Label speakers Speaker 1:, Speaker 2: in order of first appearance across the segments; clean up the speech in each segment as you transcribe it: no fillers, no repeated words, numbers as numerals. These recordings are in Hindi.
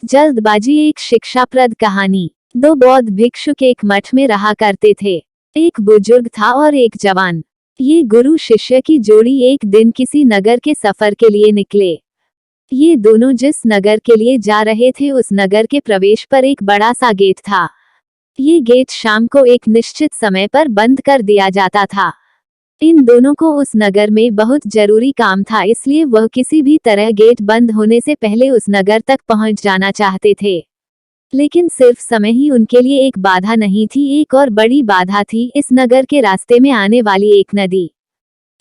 Speaker 1: जल्दबाजी एक शिक्षाप्रद कहानी। दो बौद्ध भिक्षुक एक मठ में रहा करते थे। एक बुजुर्ग था और एक जवान। ये गुरु शिष्य की जोड़ी एक दिन किसी नगर के सफर के लिए निकले। ये दोनों जिस नगर के लिए जा रहे थे उस नगर के प्रवेश पर एक बड़ा सा गेट था। ये गेट शाम को एक निश्चित समय पर बंद कर दिया जाता था। इन दोनों को उस नगर में बहुत जरूरी काम था, इसलिए वह किसी भी तरह गेट बंद होने से पहले उस नगर तक पहुंच जाना चाहते थे। लेकिन सिर्फ समय ही उनके लिए एक बाधा नहीं थी, एक और बड़ी बाधा थी इस नगर के रास्ते में आने वाली एक नदी।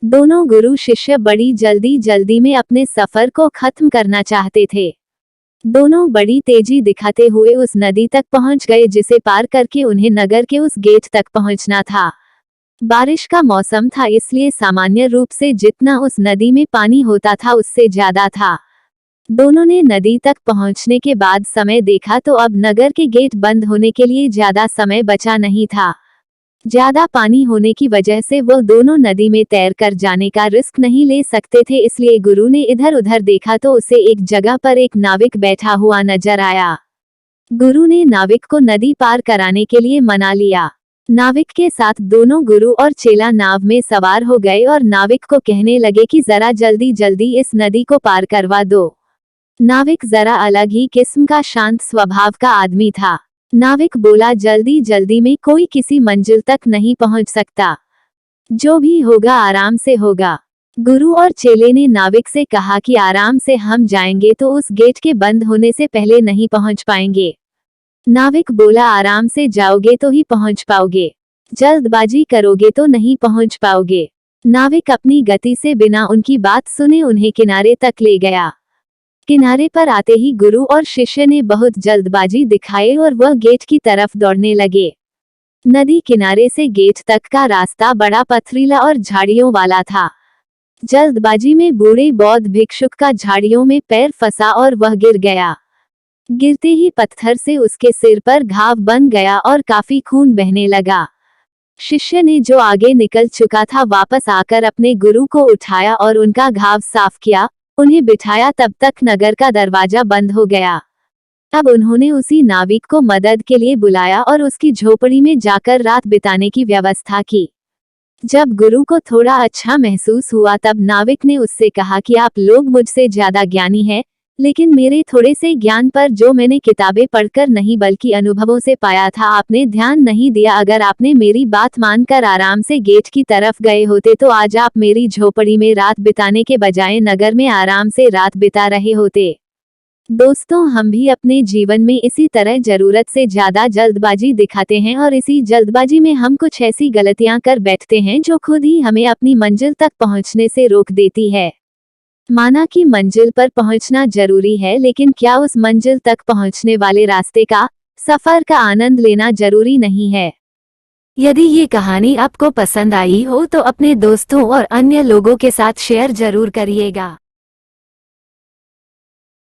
Speaker 1: दोनों गुरु शिष्य बड़ी जल्दी में अपने सफर को खत्म करना चाहते थे। दोनों बड़ी तेजी दिखाते हुए उस नदी तक पहुंच गए, जिसे पार करके उन्हें नगर के उस गेट तक पहुंचना था। बारिश का मौसम था, इसलिए सामान्य रूप से जितना उस नदी में पानी होता था उससे ज्यादा था। दोनों ने नदी तक पहुंचने के बाद समय देखा तो अब नगर के गेट बंद होने के लिए ज्यादा समय बचा नहीं था। ज्यादा पानी होने की वजह से वह दोनों नदी में तैर कर जाने का रिस्क नहीं ले सकते थे, इसलिए गुरु ने इधर उधर देखा तो उसे एक जगह पर एक नाविक बैठा हुआ नजर आया। गुरु ने नाविक को नदी पार कराने के लिए मना लिया। नाविक के साथ दोनों गुरु और चेला नाव में सवार हो गए और नाविक को कहने लगे कि जरा जल्दी इस नदी को पार करवा दो। नाविक जरा अलग ही किस्म का शांत स्वभाव का आदमी था। नाविक बोला, जल्दी में कोई किसी मंजिल तक नहीं पहुंच सकता। जो भी होगा आराम से होगा। गुरु और चेले ने नाविक से कहा कि आराम से हम जाएंगे तो उस गेट के बंद होने से पहले नहीं पहुंच पाएंगे। नाविक बोला, आराम से जाओगे तो ही पहुंच पाओगे, जल्दबाजी करोगे तो नहीं पहुंच पाओगे। नाविक अपनी गति से बिना उनकी बात सुने उन्हें किनारे तक ले गया। किनारे पर आते ही गुरु और शिष्य ने बहुत जल्दबाजी दिखाई और वह गेट की तरफ दौड़ने लगे। नदी किनारे से गेट तक का रास्ता बड़ा पथरीला और झाड़ियों वाला था। जल्दबाजी में बूढ़े बौद्ध भिक्षुक का झाड़ियों में पैर फंसा और वह गिर गया। गिरते ही पत्थर से उसके सिर पर घाव बन गया और काफी खून बहने लगा। शिष्य ने जो आगे निकल चुका था वापस आकर अपने गुरु को उठाया और उनका घाव साफ किया, उन्हें बिठाया। तब तक नगर का दरवाजा बंद हो गया। अब उन्होंने उसी नाविक को मदद के लिए बुलाया और उसकी झोपड़ी में जाकर रात बिताने की व्यवस्था की। जब गुरु को थोड़ा अच्छा महसूस हुआ तब नाविक ने उससे कहा कि आप लोग मुझसे ज्यादा ज्ञानी हैं, लेकिन मेरे थोड़े से ज्ञान पर जो मैंने किताबें पढ़कर नहीं बल्कि अनुभवों से पाया था आपने ध्यान नहीं दिया। अगर आपने मेरी बात मानकर आराम से गेट की तरफ गए होते तो आज आप मेरी झोपड़ी में रात बिताने के बजाय नगर में आराम से रात बिता रहे होते। दोस्तों, हम भी अपने जीवन में इसी तरह जरूरत से ज्यादा जल्दबाजी दिखाते हैं और इसी जल्दबाजी में हम कुछ ऐसी गलतियां कर बैठते हैं जो खुद ही हमें अपनी मंजिल तक पहुंचने से रोक देती है। माना कि मंजिल पर पहुंचना जरूरी है, लेकिन क्या उस मंजिल तक पहुंचने वाले रास्ते का, सफर का आनंद लेना जरूरी नहीं है? यदि ये कहानी आपको पसंद आई हो तो अपने दोस्तों और अन्य लोगों के साथ शेयर जरूर करिएगा।